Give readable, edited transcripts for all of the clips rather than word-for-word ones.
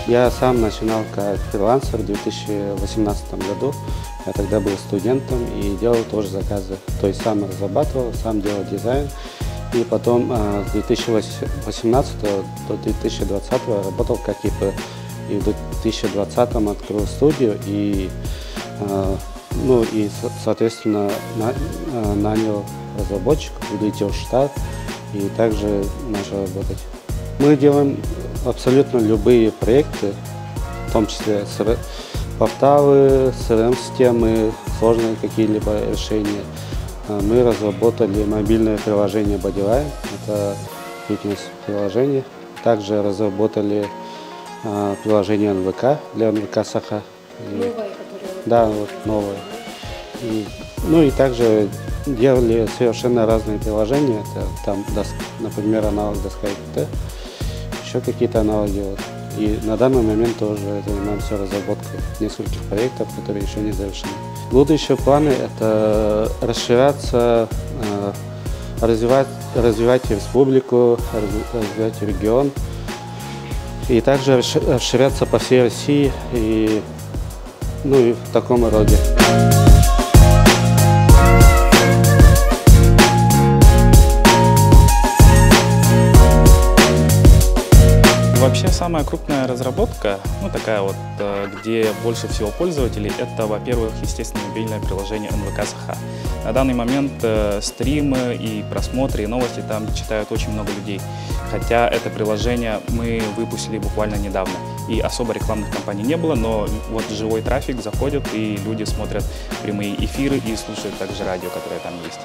Я сам начинал как фрилансер в 2018 году. Я тогда был студентом и делал тоже заказы. То есть сам разрабатывал, сам делал дизайн. И потом с 2018 до 2020 работал как ИП. И в 2020 открыл студию и, соответственно, нанял разработчиков, увеличил штат и также начал работать. Мы делаем абсолютно любые проекты, в том числе порталы, CRM-системы, сложные какие-либо решения. Мы разработали мобильное приложение Bodyline, это фитнес-приложение. Также разработали приложение НВК для НВК Саха. Новое, которое? Да, вот новое. И также делали совершенно разные приложения. Это, там, например, аналог доска ИКТ, еще какие-то аналоги. Вот. И на данный момент тоже занимаемся разработкой нескольких проектов, которые еще не завершены. Будущие планы – это расширяться, развивать республику, развивать регион. И также расширяться по всей России и в таком роде. Вообще самая крупная разработка, такая вот, где больше всего пользователей, это, во-первых, естественно, мобильное приложение НВК Саха. На данный момент стримы и просмотры, и новости там читают очень много людей. Хотя это приложение мы выпустили буквально недавно. И особо рекламных кампаний не было, но вот живой трафик заходит, и люди смотрят прямые эфиры и слушают также радио, которое там есть.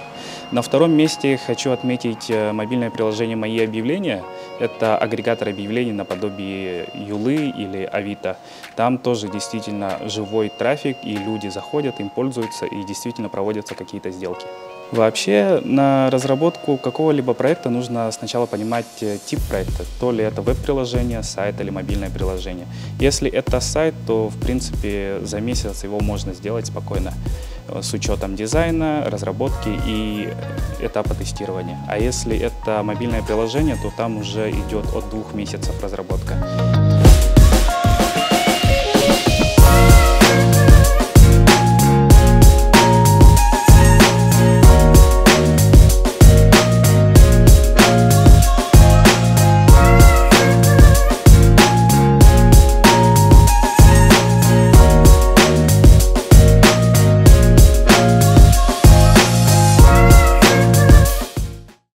На втором месте хочу отметить мобильное приложение «Мои объявления». Это агрегатор объявлений наподобие Юлы или Авито. Там тоже действительно живой трафик, и люди заходят, им пользуются, и действительно проводятся какие-то сделки. Вообще, на разработку какого-либо проекта нужно сначала понимать тип проекта, то ли это веб-приложение, сайт или мобильное приложение. Если это сайт, то, в принципе, за месяц его можно сделать спокойно, с учетом дизайна, разработки и этапа тестирования. А если это мобильное приложение, то там уже идет от 2 месяцев разработка.